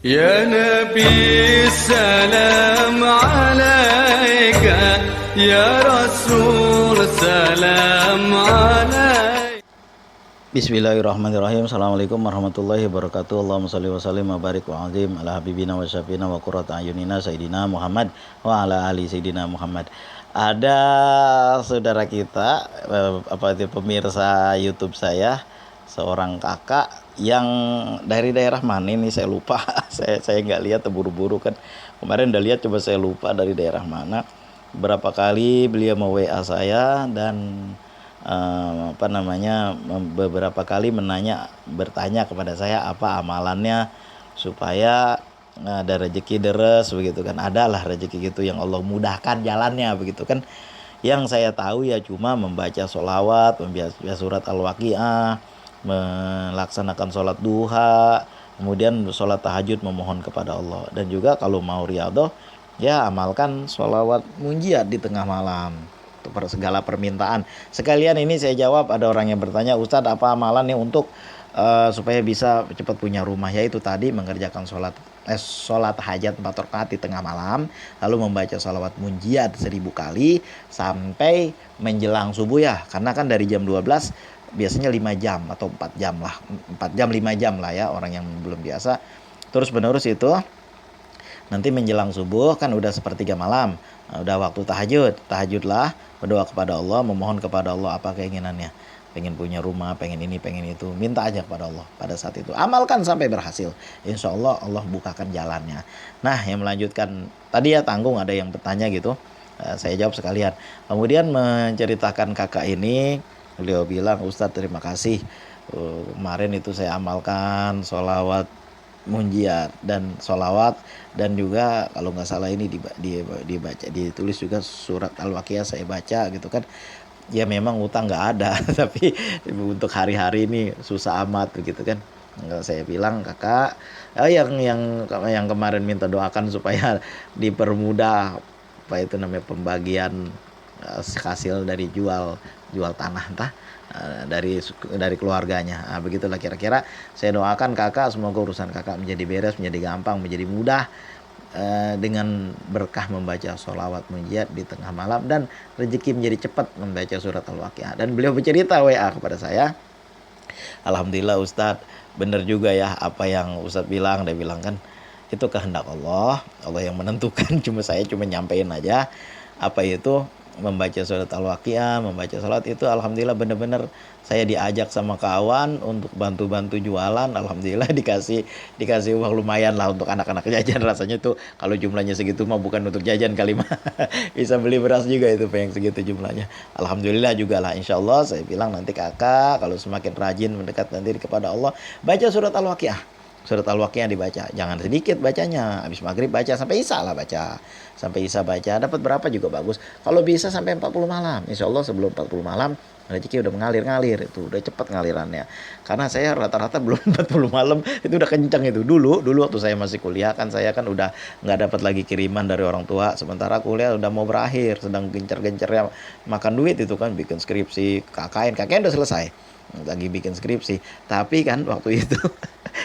Ya Nabi salam alaika, Ya Rasul salam alaika. Bismillahirrahmanirrahim. Assalamualaikum warahmatullahi wabarakatuh. Allahumma shalli wa sallim wa barik wa azim ala habibina wa syafina wa qurrata ayunina Sayyidina Muhammad wa ala ali Sayyidina Muhammad. Ada saudara kita, pemirsa YouTube saya, seorang kakak yang dari daerah mana ini saya lupa. saya nggak lihat, terburu-buru kan. Kemarin udah lihat, coba saya lupa dari daerah mana. Berapa kali beliau mau WA saya dan beberapa kali bertanya kepada saya apa amalannya supaya ada rezeki deres begitu kan. Adalah rezeki gitu yang Allah mudahkan jalannya begitu kan. Yang saya tahu ya cuma membaca sholawat, membaca surat Al-Waqiah, melaksanakan sholat duha, kemudian sholat tahajud memohon kepada Allah. Dan juga kalau mau riyadhah ya amalkan sholawat munjiat di tengah malam segala permintaan. Sekalian ini saya jawab, ada orang yang bertanya, Ustadz apa amalannya untuk supaya bisa cepat punya rumah? Yaitu tadi mengerjakan sholat hajat 4 rakaat di tengah malam, lalu membaca sholawat munjiat 1000 kali sampai menjelang subuh ya, karena kan dari jam 12 biasanya 5 jam atau 4 jam lah, 4 jam 5 jam lah ya, orang yang belum biasa. Terus menerus itu nanti menjelang subuh kan udah sepertiga malam, udah waktu tahajudlah, berdoa kepada Allah, memohon kepada Allah apa keinginannya, pengen punya rumah, pengen ini, pengen itu, minta aja kepada Allah pada saat itu, amalkan sampai berhasil, insya Allah Allah bukakan jalannya. Nah, yang melanjutkan tadi ya tanggung, ada yang bertanya gitu, saya jawab sekalian. Kemudian menceritakan kakak ini, beliau bilang, Ustadz terima kasih, kemarin itu saya amalkan sholawat munjiat dan sholawat, dan juga kalau nggak salah ini dibaca, ditulis juga surat Al-Waqiah saya baca gitu kan. Ya memang utang nggak ada tapi untuk hari-hari ini susah amat begitu kan. Saya bilang, kakak yang kemarin minta doakan supaya dipermudah apa itu namanya pembagian hasil dari jual tanah entah dari keluarganya. Nah, begitulah kira-kira. Saya doakan kakak, semoga urusan kakak menjadi beres, menjadi gampang, menjadi mudah dengan berkah membaca sholawat munjiat di tengah malam, dan rezeki menjadi cepat membaca surat Al-Waqiah. Dan beliau bercerita WA kepada saya, alhamdulillah Ustadz, benar juga ya apa yang Ustadz bilang. Dia bilang kan itu kehendak Allah yang menentukan. Saya cuma nyampein aja apa itu membaca surat Al-Waqiah, membaca salat itu. Alhamdulillah benar-benar saya diajak sama kawan untuk bantu-bantu jualan. Alhamdulillah dikasih uang lumayan lah untuk anak-anak jajan. Rasanya tuh kalau jumlahnya segitu mah bukan untuk jajan kali mah. Bisa beli beras juga itu pengen segitu jumlahnya. Alhamdulillah juga lah, insya Allah. Saya bilang nanti kakak kalau semakin rajin mendekatkan diri kepada Allah, baca surat Al-Waqiah. Surat Al-Waqiah dibaca, jangan sedikit bacanya, habis maghrib baca sampai isya lah baca, sampai isya baca, dapat berapa juga bagus. Kalau bisa sampai 40 malam, insya Allah sebelum 40 malam rezeki udah mengalir, itu udah cepat ngalirannya. Karena saya rata-rata belum 40 malam itu udah kencang itu. Dulu waktu saya masih kuliah kan, saya kan udah nggak dapat lagi kiriman dari orang tua, sementara kuliah udah mau berakhir, sedang gencar-gencarnya makan duit itu kan, bikin skripsi, KKN udah selesai, lagi bikin skripsi. Tapi kan waktu itu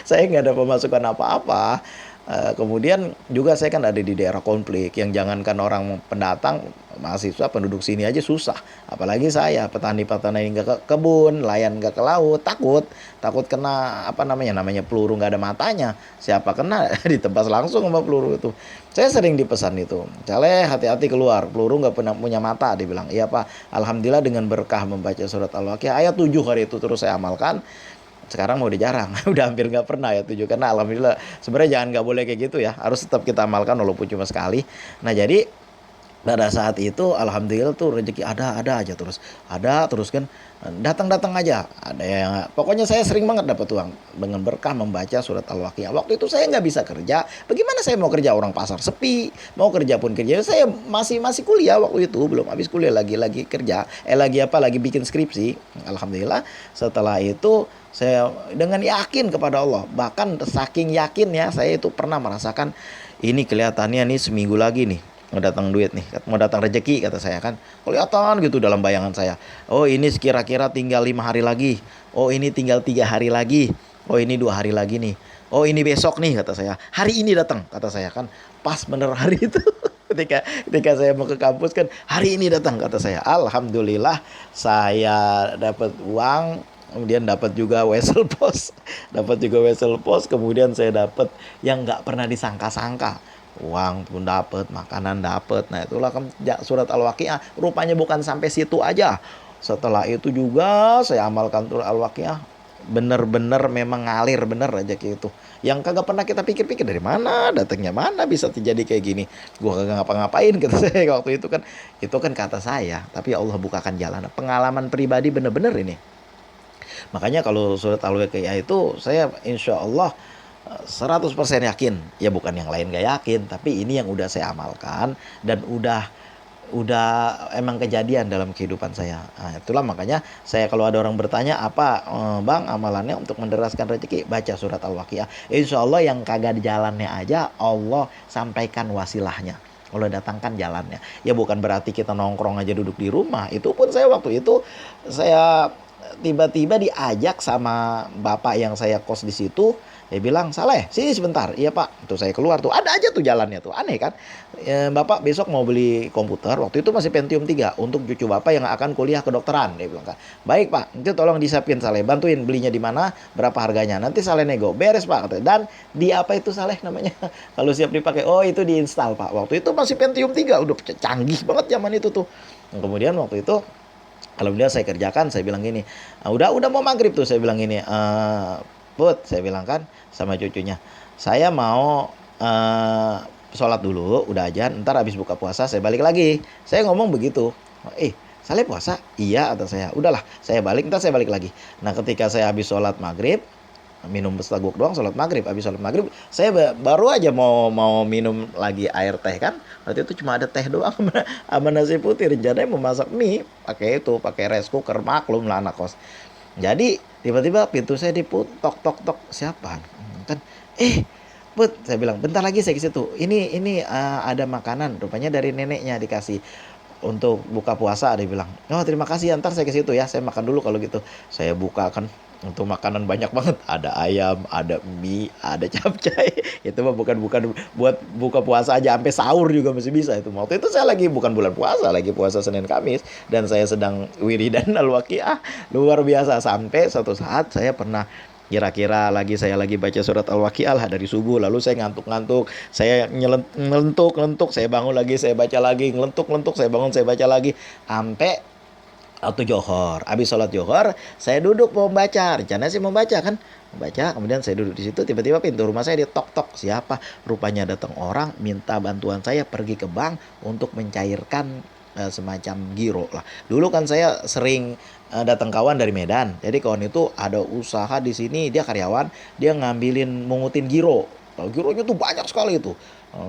saya nggak ada pemasukan apa-apa. Kemudian juga saya kan ada di daerah konflik, yang jangankan orang pendatang, mahasiswa penduduk sini aja susah, apalagi saya petani nggak ke kebun, nelayan nggak ke laut, takut kena namanya peluru nggak ada matanya, siapa kena ditebas langsung sama peluru itu. Saya sering dipesan itu, Caleh hati-hati keluar, peluru nggak pernah punya mata, dibilang. Iya Pak. Alhamdulillah dengan berkah membaca surat Al-Waqiah ayat 7 hari itu terus saya amalkan. Sekarang mau jarang, udah hampir nggak pernah ya 7, karena alhamdulillah sebenarnya nggak boleh kayak gitu ya, harus tetap kita amalkan walaupun cuma sekali. Nah jadi pada saat itu alhamdulillah tuh rezeki ada aja terus, kan, datang aja, ada yang pokoknya saya sering banget dapat uang dengan berkah membaca surat Al-Waqiah. Waktu itu saya nggak bisa kerja, bagaimana saya mau kerja, orang pasar sepi, mau kerja pun kerja, saya masih kuliah waktu itu, belum habis kuliah lagi kerja, lagi bikin skripsi. Alhamdulillah setelah itu saya dengan yakin kepada Allah, bahkan saking yakinnya saya itu pernah merasakan ini kelihatannya nih seminggu lagi nih mau datang duit nih, mau datang rezeki kata saya kan, kelihatan gitu dalam bayangan saya. Oh ini kira-kira tinggal 5 hari lagi, oh ini tinggal 3 hari lagi, oh ini 2 hari lagi nih. Oh ini besok nih kata saya. Hari ini datang kata saya kan. Pas bener hari itu. Ketika saya mau ke kampus kan hari ini datang kata saya. Alhamdulillah saya dapat uang, kemudian dapat juga wesel pos, kemudian saya dapat yang nggak pernah disangka-sangka, uang pun dapat, makanan dapat. Nah itulah kan surat Al-Waqiah. Rupanya bukan sampai situ aja, setelah itu juga saya amalkan surat Al-Waqiah, bener-bener memang ngalir bener rezeki itu yang kagak pernah kita pikir-pikir, dari mana datangnya, mana bisa terjadi kayak gini. Gua kagak ngapa-ngapain kata saya waktu itu kan kata saya, tapi Allah bukakan jalan. Pengalaman pribadi bener-bener ini. Makanya kalau surat Al-Waqiah itu saya insya Allah 100% yakin. Ya bukan yang lain gak yakin, tapi ini yang udah saya amalkan dan udah emang kejadian dalam kehidupan saya. Nah, itulah makanya saya kalau ada orang bertanya apa bang amalannya untuk menderaskan rezeki, baca surat Al-Waqiah. Insya Allah yang kagak di jalannya aja Allah sampaikan wasilahnya, Allah datangkan jalannya. Ya bukan berarti kita nongkrong aja duduk di rumah. Itu pun saya waktu itu saya tiba-tiba diajak sama bapak yang saya kos di situ. Dia bilang, Saleh, sini sebentar. Iya pak. Tuh saya keluar tuh, ada aja tuh jalannya tuh. Aneh kan? Bapak besok mau beli komputer. Waktu itu masih Pentium 3 untuk cucu bapak yang akan kuliah kedokteran. Dia bilang kan, baik pak, itu tolong disiapin Saleh. Bantuin belinya di mana, berapa harganya. Nanti Saleh nego. Beres pak. Dan di apa itu Saleh namanya? Kalau siap dipakai, oh itu diinstal pak. Waktu itu masih Pentium 3. Udah canggih banget zaman itu tuh. Kemudian waktu itu alhamdulillah saya kerjakan, saya bilang gini, udah mau maghrib tuh, saya bilang gini, Put, saya bilang kan sama cucunya, saya mau sholat dulu, udah ajan, ntar habis buka puasa saya balik lagi. Saya ngomong begitu. Saleh puasa? Iya, atau saya. Udahlah, saya balik, ntar saya balik lagi. Nah, ketika saya habis sholat maghrib, minum setaguk doang, sholat maghrib. Habis sholat maghrib, saya baru aja mau minum lagi air teh kan. Waktu itu cuma ada teh doang sama nasi putih. Rencananya mau masak mie, pakai rice cooker, maklum lah anak kos. Jadi tiba-tiba pintu saya tok tok tok, siapa kan, Put, saya bilang bentar lagi saya ke situ, ini ada makanan, rupanya dari neneknya dikasih untuk buka puasa. Dia bilang, oh terima kasih, ntar saya ke situ ya, saya makan dulu kalau gitu. Saya buka kan, untuk makanan banyak banget, ada ayam, ada mie, ada capcay. Itu mah bukan buat buka puasa aja, sampai sahur juga masih bisa itu. Waktu itu saya lagi bukan bulan puasa, lagi puasa Senin Kamis, dan saya sedang wiridan Al-Waqiah, luar biasa. Sampai suatu saat saya pernah kira-kira saya lagi baca surat Al-Waqiah lah dari subuh, lalu saya ngantuk-ngantuk, saya ngelentuk, saya bangun lagi, saya baca lagi, ngelentuk, saya bangun, saya baca lagi, sampai atau johor. Habis sholat johor, saya duduk mau baca. Rencananya sih mau baca kan, membaca. Kemudian saya duduk di situ, tiba-tiba pintu rumah saya ditok-tok. Siapa? Rupanya datang orang minta bantuan saya pergi ke bank untuk mencairkan semacam giro lah. Dulu kan saya sering datang kawan dari Medan. Jadi kawan itu ada usaha di sini, dia karyawan, dia mungutin giro. Gironya tuh banyak sekali itu.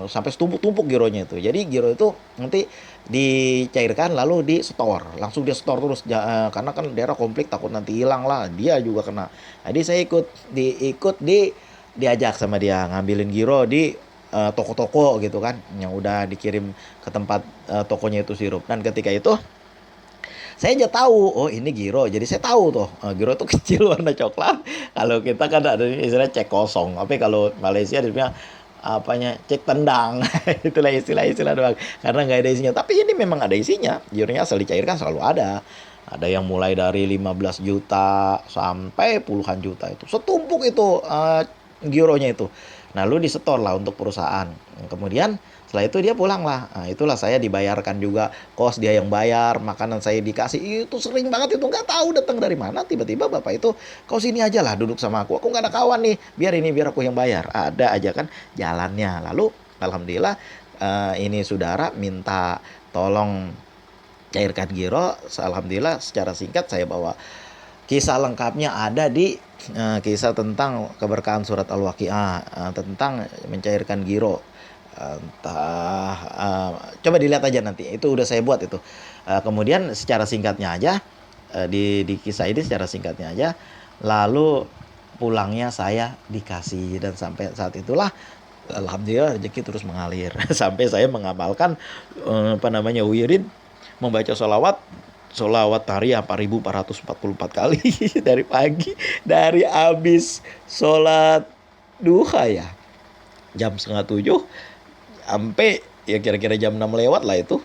Sampai setumpuk-tumpuk gironya itu. Jadi giro itu nanti dicairkan lalu di store, langsung dia store terus karena kan daerah konflik takut nanti hilang lah, dia juga kena. Jadi saya diajak sama dia ngambilin giro di toko-toko gitu kan, yang udah dikirim ke tempat tokonya itu sirup. Dan ketika itu saya aja tahu, oh ini giro. Jadi saya tahu tuh, giro tuh kecil warna coklat. Kalau kita kan ada istilah cek kosong, tapi kalau Malaysia dia bilang apanya, cek tendang. Itulah istilah doang, karena nggak ada isinya. Tapi ini memang ada isinya, gironya asal dicairkan selalu ada yang mulai dari 15 juta sampai puluhan juta, itu setumpuk itu gironya itu. Nah lu disetor lah untuk perusahaan. Kemudian setelah itu dia pulang lah. Nah, itulah saya dibayarkan juga, kos dia yang bayar, makanan saya dikasih. Itu sering banget itu, nggak tahu datang dari mana. Tiba-tiba bapak itu, kau sini aja lah duduk sama aku nggak ada kawan nih, biar aku yang bayar. Ada aja kan jalannya. Lalu alhamdulillah ini saudara minta tolong cairkan giro. Alhamdulillah secara singkat saya bawa kisah lengkapnya ada di kisah tentang keberkahan surat Al-Waqiah, tentang mencairkan giro. Coba dilihat aja nanti, itu udah saya buat itu. Kemudian secara singkatnya aja, di kisah ini secara singkatnya aja, lalu pulangnya saya dikasih, dan sampai saat itulah alhamdulillah rezeki terus mengalir. Sampai saya mengamalkan wirid, membaca sholawat hari 4.444 kali dari pagi, dari habis sholat duha ya. Jam setengah 7 sampai ya kira-kira jam 6 lewat lah itu.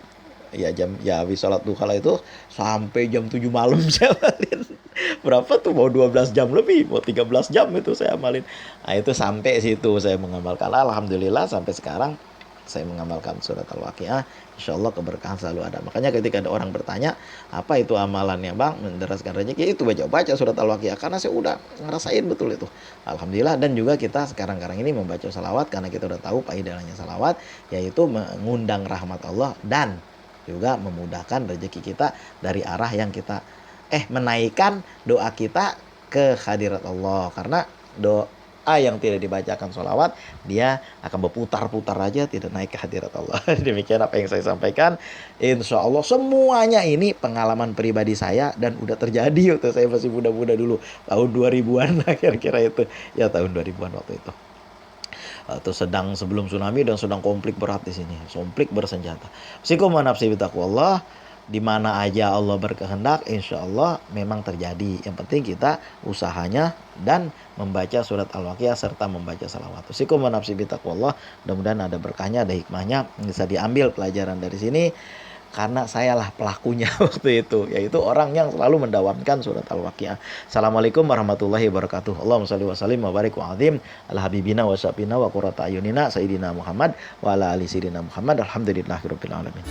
Ya habis sholat duha lah itu sampai jam 7 malam saya amalin. Berapa tuh, mau 12 jam lebih, mau 13 jam itu saya amalin. Nah itu sampai situ saya mengamalkan. Alhamdulillah sampai sekarang saya mengamalkan surat Al-Waqiah. Insya Allah keberkahan selalu ada. Makanya ketika ada orang bertanya, apa itu amalannya bang, menderaskan rezeki, itu baca surat Al-Waqiah. Karena saya udah ngerasain betul itu. Alhamdulillah. Dan juga kita sekarang ini membaca salawat, karena kita udah tahu faedahnya salawat, yaitu mengundang rahmat Allah dan juga memudahkan rezeki kita dari arah yang kita menaikkan doa kita ke hadirat Allah. Karena doa yang tidak dibacakan sholawat, dia akan berputar-putar aja, tidak naik ke hadirat Allah. Demikian apa yang saya sampaikan. Insya Allah semuanya ini pengalaman pribadi saya dan udah terjadi waktu saya masih muda-muda dulu, tahun 2000-an lah kira-kira itu. Ya tahun 2000-an waktu itu. Atau sedang sebelum tsunami dan sedang konflik berat di sini, konflik bersenjata. Sikum wa nafsi bitaqwallah. Di mana aja Allah berkehendak, insya Allah memang terjadi. Yang penting kita usahanya dan membaca surat Al-Waqiah serta membaca salawat. Usikum wa nafsi bitaqwallah. Mudah-mudahan ada berkahnya, ada hikmahnya, bisa diambil pelajaran dari sini. Karena sayalah pelakunya waktu itu, yaitu orang yang selalu mendawamkan surat Al-Waqiah. Assalamualaikum warahmatullahi wabarakatuh. Allahumma shalli wa sallim wa barik wa azim ala habibina wa syafina wa qurrata ayunina sayyidina Muhammad wa ala ali sayyidina Muhammad. Alhamdulillahirabbil alamin.